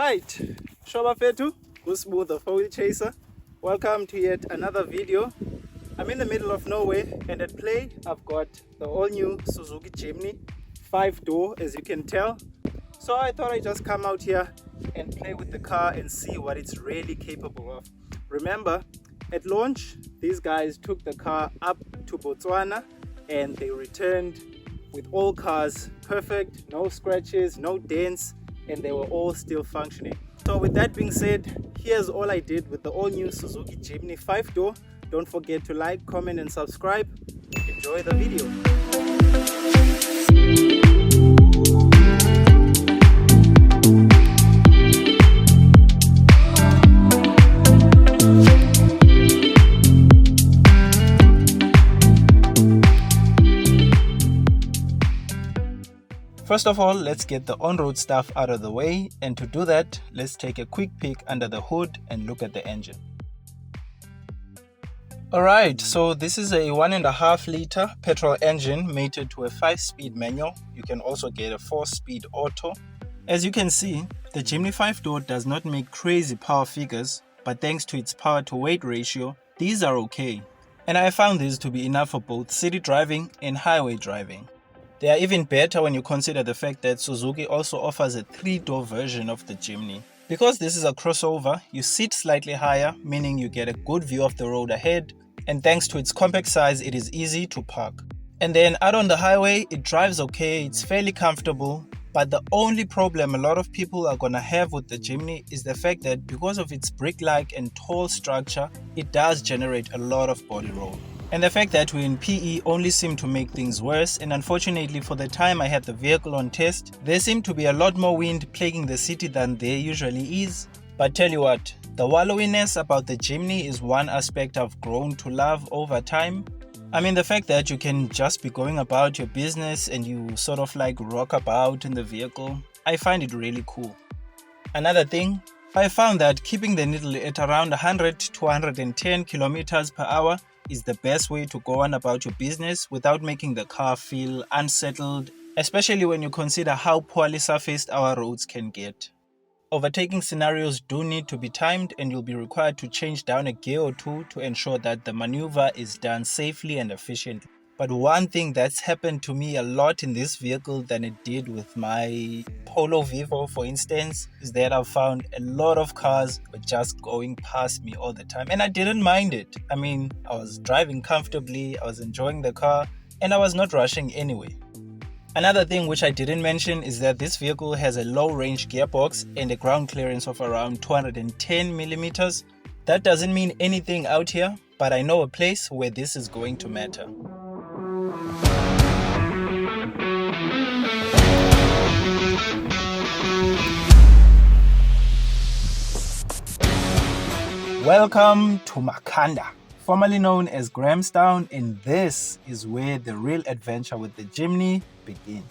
Alright, Shoba Fetu, Gusmu the Foil Chaser. Welcome to yet another video. I'm in the middle of nowhere and at play I've got the all new Suzuki Jimny 5-door, as you can tell. So I thought I'd just come out here and play with the car and see what it's really capable of. Remember, at launch these guys took the car up to Botswana and they returned with all cars perfect, no scratches, no dents, and they were all still functioning. So with that being said, here's all I did with the all new Suzuki Jimny 5-door. Don't forget to like, comment and subscribe. Enjoy the video. First of all, let's get the on-road stuff out of the way, and to do that, let's take a quick peek under the hood and look at the engine. Alright, so this is a 1.5 liter petrol engine mated to a 5-speed manual. You can also get a 4-speed auto. As you can see, the Jimny 5-door does not make crazy power figures, but thanks to its power to weight ratio, these are okay. And I found these to be enough for both city driving and highway driving. They are even better when you consider the fact that Suzuki also offers a 3-door version of the Jimny. Because this is a crossover, you sit slightly higher, meaning you get a good view of the road ahead, and thanks to its compact size, it is easy to park. And then out on the highway, it drives okay, it's fairly comfortable, but the only problem a lot of people are gonna have with the Jimny is the fact that because of its brick-like and tall structure, it does generate a lot of body roll. And the fact that we're in PE only seemed to make things worse, and unfortunately for the time I had the vehicle on test, there seemed to be a lot more wind plaguing the city than there usually is. But tell you what, the wallowiness about the Jimny is one aspect I've grown to love over time. I mean, the fact that you can just be going about your business and you sort of like rock about in the vehicle, I find it really cool. Another thing, I found that keeping the needle at around 100 to 110 kilometers per hour is the best way to go on about your business without making the car feel unsettled, especially when you consider how poorly surfaced our roads can get. Overtaking scenarios do need to be timed, and you'll be required to change down a gear or two to ensure that the maneuver is done safely and efficiently. But one thing that's happened to me a lot in this vehicle than it did with my Polo Vivo, for instance, is that I've found a lot of cars were just going past me all the time, and I didn't mind it. I mean, I was driving comfortably, I was enjoying the car, and I was not rushing anyway. Another thing which I didn't mention is that this vehicle has a low range gearbox and a ground clearance of around 210 millimeters. That doesn't mean anything out here, but I know a place where this is going to matter. Welcome to Makhanda, formerly known as Grahamstown, and this is where the real adventure with the Jimny begins.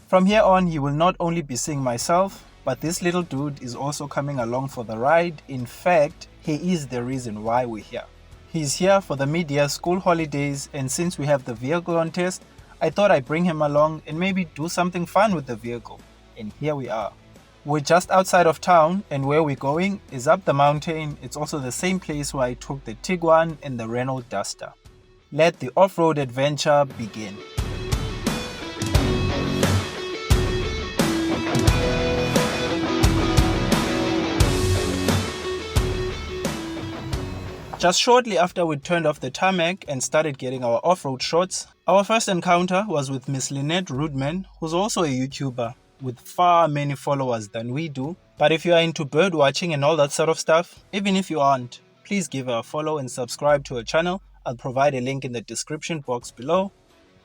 From here on, you will not only be seeing myself, but this little dude is also coming along for the ride. In fact, he is the reason why we're here. He's here for the mid-year school holidays, and since we have the vehicle on test, I thought I'd bring him along and maybe do something fun with the vehicle. And here we are. We're just outside of town, and where we're going is up the mountain. It's also the same place where I took the Tiguan and the Renault Duster. Let the off-road adventure begin. Just shortly after we turned off the tarmac and started getting our off-road shots, our first encounter was with Miss Lynette Rudman, who's also a YouTuber with far many followers than we do. But if you are into bird watching and all that sort of stuff, even if you aren't, please give her a follow and subscribe to her channel. I'll provide a link in the description box below.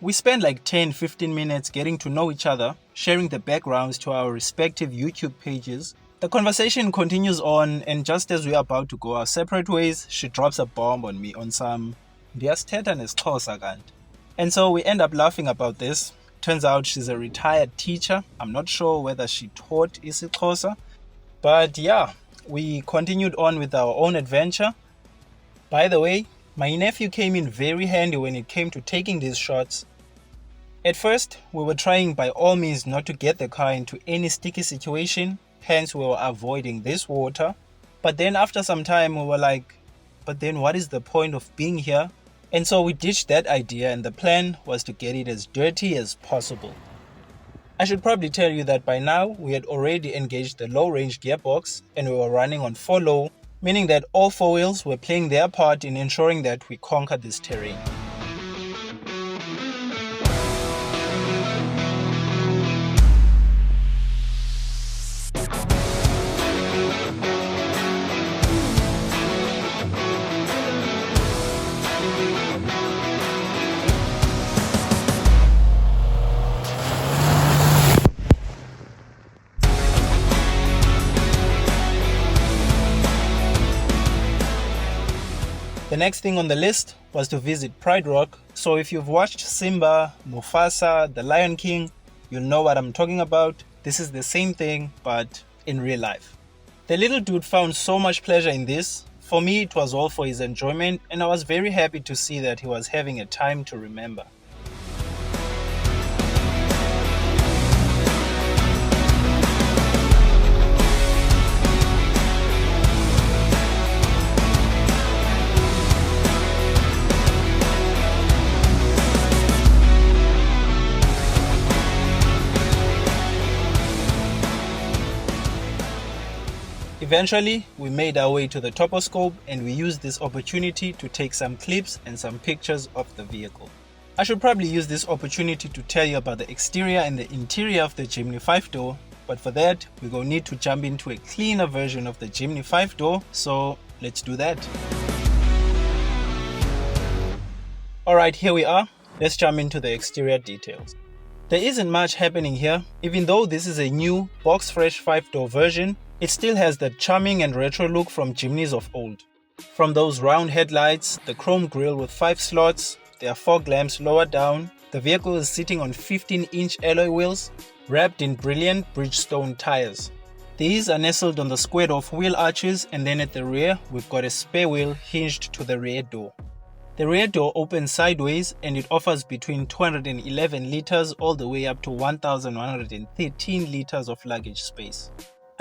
We spent like 10-15 minutes getting to know each other, sharing the backgrounds to our respective YouTube pages. The conversation continues on, and just as we are about to go our separate ways, she drops a bomb on me on some "Ndiyasithetha nesiXhosa kanti." And so we end up laughing about this. Turns out she's a retired teacher. I'm not sure whether she taught isiXhosa, but yeah, we continued on with our own adventure. By the way, my nephew came in very handy when it came to taking these shots. At first, we were trying by all means not to get the car into any sticky situation, hence we were avoiding this water. But then after some time we were like, but then what is the point of being here? And so we ditched that idea, and the plan was to get it as dirty as possible. I should probably tell you that by now we had already engaged the low range gearbox and we were running on 4 low, meaning that all 4 wheels were playing their part in ensuring that we conquered this terrain. The next thing on the list was to visit Pride Rock, so if you've watched Simba, Mufasa, The Lion King, you'll know what I'm talking about. This is the same thing, but in real life. The little dude found so much pleasure in this. For me, it was all for his enjoyment, and I was very happy to see that he was having a time to remember. Eventually, we made our way to the toposcope and we used this opportunity to take some clips and some pictures of the vehicle. I should probably use this opportunity to tell you about the exterior and the interior of the Jimny 5-door, but for that, we're going to need to jump into a cleaner version of the Jimny 5-door, so let's do that. Alright, here we are. Let's jump into the exterior details. There isn't much happening here. Even though this is a new box fresh 5-door version, it still has that charming and retro look from Jimnys of old. From those round headlights, the chrome grille with 5 slots, there are fog lamps lower down, the vehicle is sitting on 15-inch alloy wheels, wrapped in brilliant Bridgestone tires. These are nestled on the squared off wheel arches, and then at the rear we've got a spare wheel hinged to the rear door. The rear door opens sideways and it offers between 211 liters all the way up to 1113 liters of luggage space.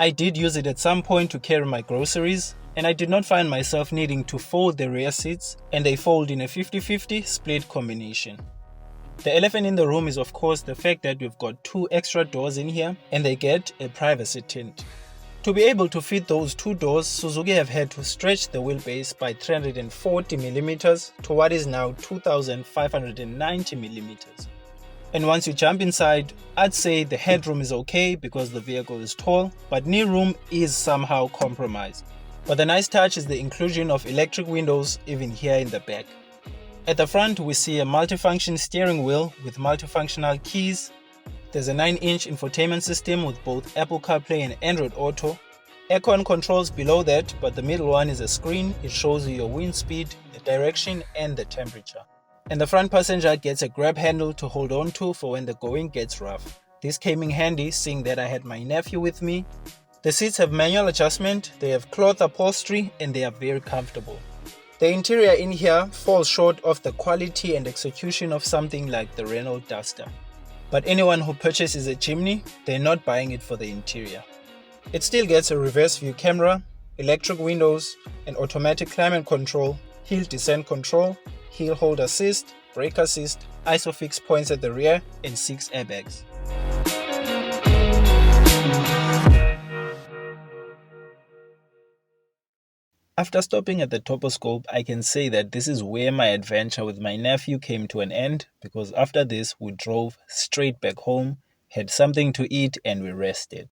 I did use it at some point to carry my groceries, and I did not find myself needing to fold the rear seats, and they fold in a 50-50 split combination. The elephant in the room is of course the fact that we've got 2 extra doors in here and they get a privacy tint. To be able to fit those 2 doors, Suzuki have had to stretch the wheelbase by 340mm to what is now 2590mm. And once you jump inside, I'd say the headroom is okay because the vehicle is tall, but knee room is somehow compromised. But the nice touch is the inclusion of electric windows even here in the back. At the front we see a multifunction steering wheel with multifunctional keys. There's a 9-inch infotainment system with both Apple CarPlay and Android Auto. Aircon controls below that, but the middle one is a screen. It shows you your wind speed, the direction and the temperature. And the front passenger gets a grab handle to hold on to for when the going gets rough. This came in handy seeing that I had my nephew with me. The seats have manual adjustment, they have cloth upholstery and they are very comfortable. The interior in here falls short of the quality and execution of something like the Renault Duster. But anyone who purchases a Jimny, they're not buying it for the interior. It still gets a reverse view camera, electric windows, an automatic climate control, hill descent control, hill hold assist, brake assist, isofix points at the rear, and 6 airbags. After stopping at the toposcope, I can say that this is where my adventure with my nephew came to an end, because after this we drove straight back home, had something to eat and we rested.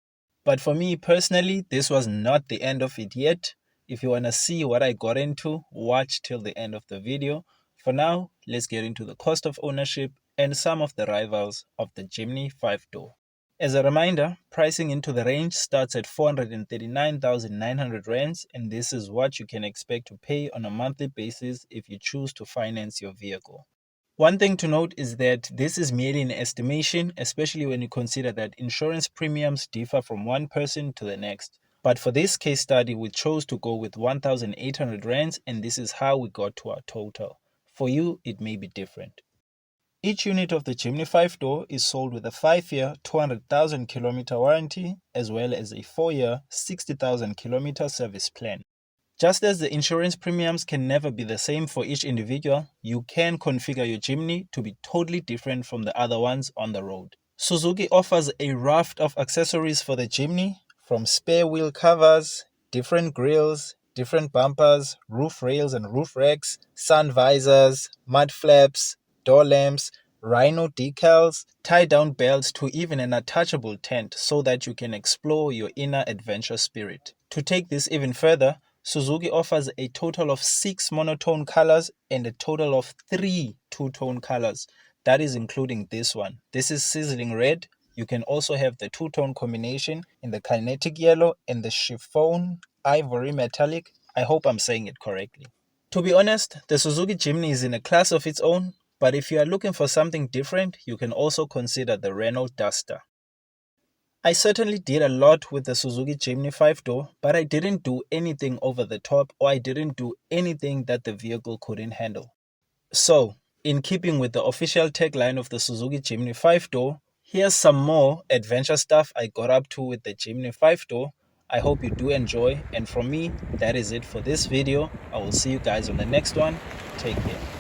But for me personally, this was not the end of it yet. If you want to see what I got into, watch till the end of the video. For now, let's get into the cost of ownership and some of the rivals of the Jimny 5-door. As a reminder, pricing into the range starts at 439,900 rands, and this is what you can expect to pay on a monthly basis if you choose to finance your vehicle. One thing to note is that this is merely an estimation, especially when you consider that insurance premiums differ from one person to the next. But for this case study, we chose to go with 1,800 rands, and this is how we got to our total. For you, it may be different. Each unit of the Jimny 5-door is sold with a 5-year, 200,000 kilometer warranty, as well as a 4-year, 60,000 kilometer service plan. Just as the insurance premiums can never be the same for each individual, you can configure your Jimny to be totally different from the other ones on the road. Suzuki offers a raft of accessories for the Jimny, from spare wheel covers, different grills, different bumpers, roof rails and roof racks, sun visors, mud flaps, door lamps, rhino decals, tie-down belts, to even an attachable tent so that you can explore your inner adventure spirit. To take this even further, Suzuki offers a total of 6 monotone colors and a total of 3 two-tone colors. That is including this one. This is sizzling red. You can also have the two-tone combination in the kinetic yellow and the chiffon ivory metallic. I hope I'm saying it correctly. To be honest, the Suzuki Jimny is in a class of its own, but if you are looking for something different, you can also consider the Renault Duster. I certainly did a lot with the Suzuki Jimny 5-door, but I didn't do anything over the top, or I didn't do anything that the vehicle couldn't handle. So, in keeping with the official tagline of the Suzuki Jimny 5-door, here's some more adventure stuff I got up to with the Jimny 5-door. I hope you do enjoy, and from me, that is it for this video. I will see you guys on the next one. Take care.